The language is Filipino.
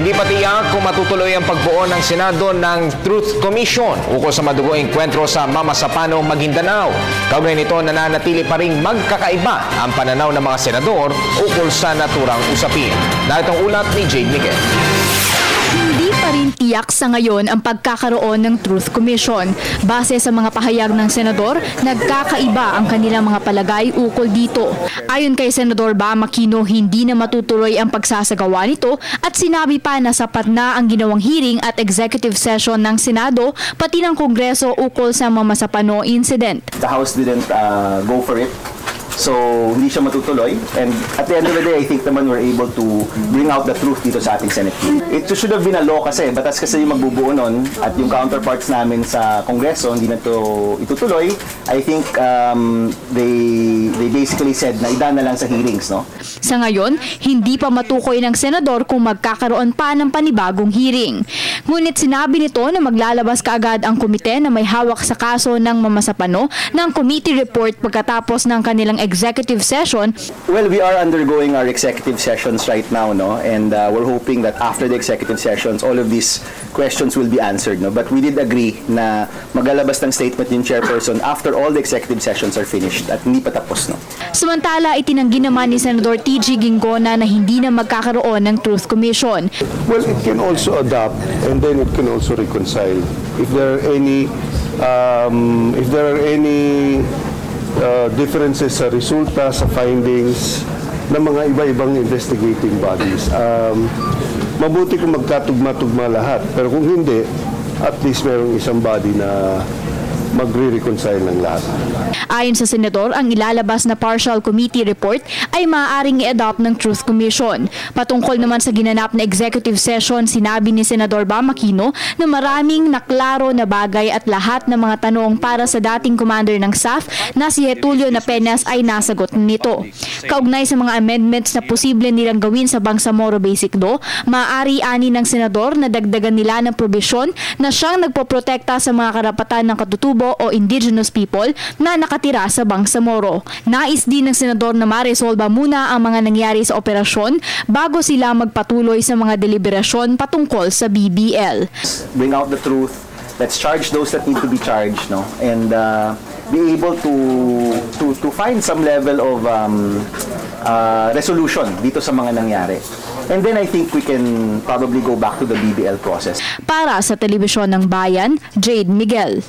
Hindi pa tiyak kung matutuloy ang pagbuo ng Senado ng Truth Commission ukol sa madugong engkwentro sa Mamasapano, Maguindanao. Kaugnay nito, nananatili pa ring magkakaiba ang pananaw ng mga senador ukol sa naturang usapin. Narito ang ulat ni Jade Miguel. Hindi pa rin tiyak sa ngayon ang pagkakaroon ng Truth Commission. Base sa mga pahayag ng senador, nagkakaiba ang kanilang mga palagay ukol dito. Ayon kay Senador Bam Aquino, hindi na matutuloy ang pagsasagawa nito at sinabi pa na sapat na ang ginawang hearing at executive session ng Senado pati ng Kongreso ukol sa Mamasapano incident. The House didn't go for it. So, hindi siya matutuloy. And at the end of the day, I think naman we're able to bring out the truth dito sa ating Senate. It should have been a law kasi. Batas kasi yung magbubuo nun at yung counterparts namin sa Kongreso, hindi na to itutuloy. I think they basically said na idaan na lang sa hearings, no? Sa ngayon, hindi pa matukoy ng senador kung magkakaroon pa ng panibagong hearing. Ngunit sinabi nito na maglalabas kaagad ang komite na may hawak sa kaso ng Mamasapano ng committee report pagkatapos ng kanilang executive session. Well, we are undergoing our executive sessions right now, no? And we're hoping that after the executive sessions, all of these questions will be answered, no? But we did agree na maglalabas ng statement yung chairperson after all the executive sessions are finished at hindi pa tapos, no? Samantala, itinanggi naman ni Senador TG Ginggona na hindi na magkakaroon ng Truth Commission. Well, it can also adapt and then it can also reconcile. If there are any differences sa resulta, sa findings ng mga iba-ibang investigating bodies. Mabuti kung magkatugma-tugma lahat. Pero kung hindi, at least mayroong isang body na magre-reconcile ng lahat. Ayon sa senador, ang ilalabas na partial committee report ay maaaring i-adopt ng Truth Commission. Patungkol naman sa ginanap na executive session, sinabi ni Senador Bam Aquino na maraming naklaro na bagay at lahat ng mga tanong para sa dating commander ng SAF na si Getulio Napenas ay nasagot nito. Kaugnay sa mga amendments na posible nilang gawin sa Bangsamoro Basic Law, maaari ani ng senador na dagdagan nila ng probisyon na siyang nagpoprotekta sa mga karapatan ng katutubo o indigenous people na nakatira sa Bangsamoro. Nais din ng senador na maresolba muna ang mga nangyari sa operasyon bago sila magpatuloy sa mga deliberasyon patungkol sa BBL. Bring out the truth. Let's charge those that need to be charged, no? And be able to find some level of resolution dito sa mga nangyari. And then I think we can probably go back to the BBL process. Para sa Telebisyon ng Bayan, Jade Miguel.